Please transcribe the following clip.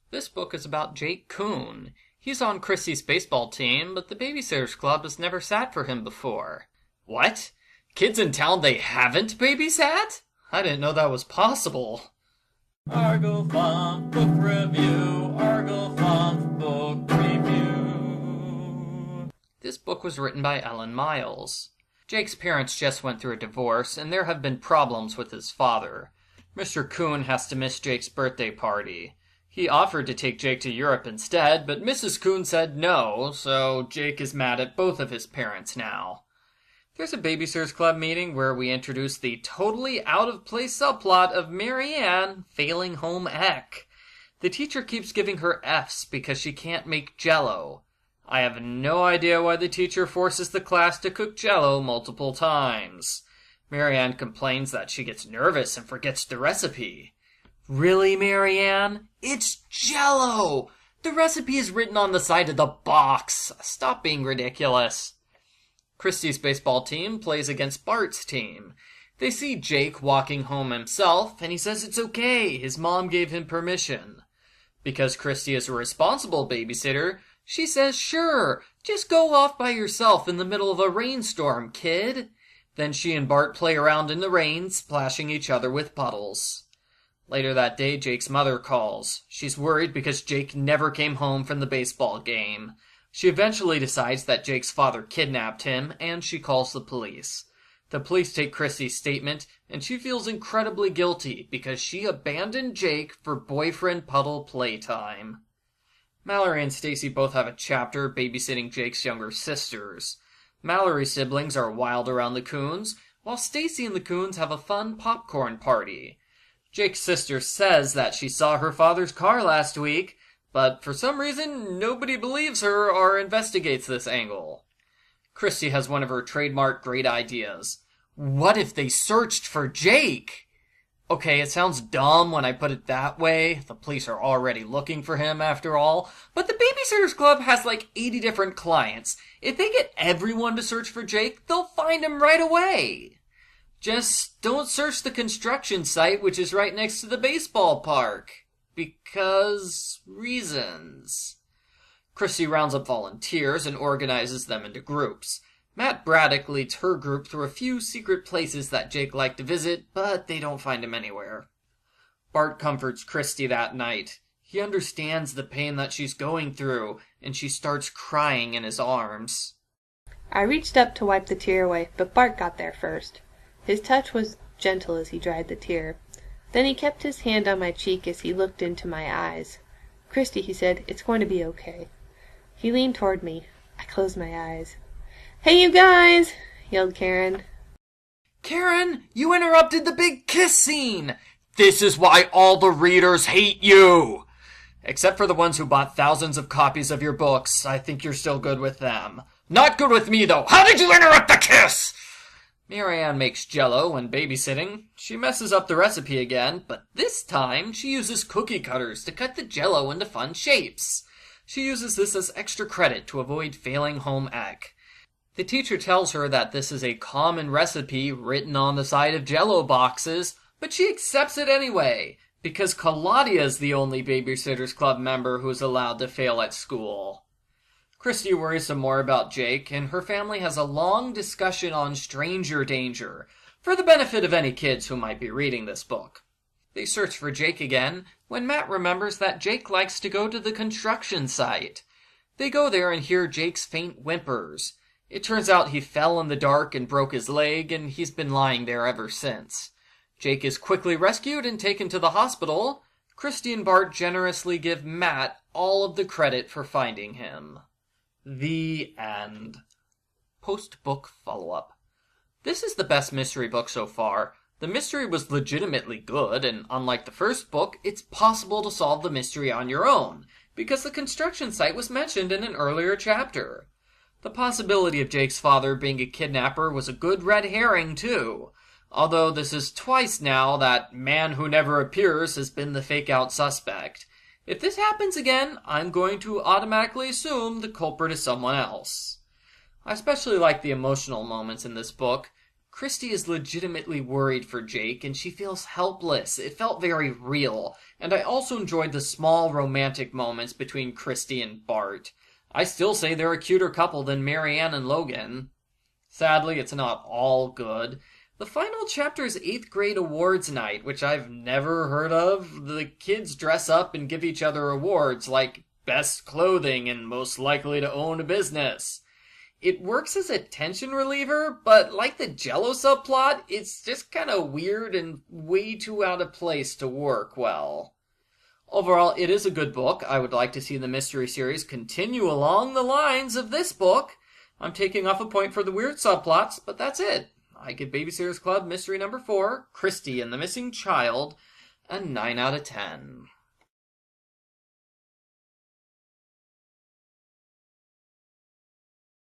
This book is about Jake Kuhn. He's on Kristy's baseball team, but the Babysitters Club has never sat for him before. What? Kids in town they haven't babysat? I didn't know that was possible. Argo Funk Book Review. Argo Funk Book Review. This book was written by Ellen Miles. Jake's parents just went through a divorce, and there have been problems with his father. Mr. Kuhn has to miss Jake's birthday party. He offered to take Jake to Europe instead, but Mrs. Kuhn said no, so Jake is mad at both of his parents now. There's a Babysitters Club meeting where we introduce the totally out-of-place subplot of Mary Ann failing home ec. The teacher keeps giving her Fs because she can't make Jello. I have no idea why the teacher forces the class to cook Jello multiple times. Mary Ann complains that she gets nervous and forgets the recipe. Really, Mary Ann? It's Jello! The recipe is written on the side of the box. Stop being ridiculous. Kristy's baseball team plays against Bart's team. They see Jake walking home himself, and he says it's okay, his mom gave him permission. Because Kristy is a responsible babysitter, she says, sure, just go off by yourself in the middle of a rainstorm, kid. Then she and Bart play around in the rain, splashing each other with puddles. Later that day, Jake's mother calls. She's worried because Jake never came home from the baseball game. She eventually decides that Jake's father kidnapped him, and she calls the police. The police take Kristy's statement, and she feels incredibly guilty because she abandoned Jake for boyfriend puddle playtime. Mallory and Stacy both have a chapter babysitting Jake's younger sisters. Mallory's siblings are wild around the Coons, while Stacy and the Coons have a fun popcorn party. Jake's sister says that she saw her father's car last week, but for some reason, nobody believes her or investigates this angle. Kristy has one of her trademark great ideas. What if they searched for Jake? Okay, it sounds dumb when I put it that way. The police are already looking for him after all. But the Babysitters Club has like 80 different clients. If they get everyone to search for Jake, they'll find him right away. Just don't search the construction site, which is right next to the baseball park. Because reasons. Kristy rounds up volunteers and organizes them into groups. Matt Braddock leads her group through a few secret places that Jake liked to visit, but they don't find him anywhere. Bart comforts Kristy that night. He understands the pain that she's going through, and she starts crying in his arms. I reached up to wipe the tear away, but Bart got there first. His touch was gentle as he dried the tear. Then he kept his hand on my cheek as he looked into my eyes. "Kristy," he said, "it's going to be okay." He leaned toward me. I closed my eyes. "Hey, you guys!" yelled Karen. Karen, you interrupted the big kiss scene! This is why all the readers hate you! Except for the ones who bought thousands of copies of your books. I think you're still good with them. Not good with me, though! How did you interrupt the kiss? Mary Ann makes Jello when babysitting. She messes up the recipe again, but this time she uses cookie cutters to cut the Jello into fun shapes. She uses this as extra credit to avoid failing home ec. The teacher tells her that this is a common recipe written on the side of Jello boxes, but she accepts it anyway, because Claudia is the only Babysitters Club member who's allowed to fail at school. Kristy worries some more about Jake, and her family has a long discussion on stranger danger, for the benefit of any kids who might be reading this book. They search for Jake again, when Matt remembers that Jake likes to go to the construction site. They go there and hear Jake's faint whimpers. It turns out he fell in the dark and broke his leg, and he's been lying there ever since. Jake is quickly rescued and taken to the hospital. Kristy and Bart generously give Matt all of the credit for finding him. The end. Post-book follow-up. This is the best mystery book so far. The mystery was legitimately good, and unlike the first book, it's possible to solve the mystery on your own, because the construction site was mentioned in an earlier chapter. The possibility of Jake's father being a kidnapper was a good red herring, too, although this is twice now that man who never appears has been the fake-out suspect. If this happens again, I'm going to automatically assume the culprit is someone else. I especially like the emotional moments in this book. Kristy is legitimately worried for Jake, and she feels helpless. It felt very real, and I also enjoyed the small romantic moments between Kristy and Bart. I still say they're a cuter couple than Marianne and Logan. Sadly, it's not all good. The final chapter is 8th grade awards night, which I've never heard of. The kids dress up and give each other awards, like best clothing and most likely to own a business. It works as a tension reliever, but like the Jello subplot, it's just kind of weird and way too out of place to work well. Overall, it is a good book. I would like to see the mystery series continue along the lines of this book. I'm taking off a point for the weird subplots, but that's it. I give Babysitters Club Mystery number 4, Kristy and the Missing Child, a 9 out of 10.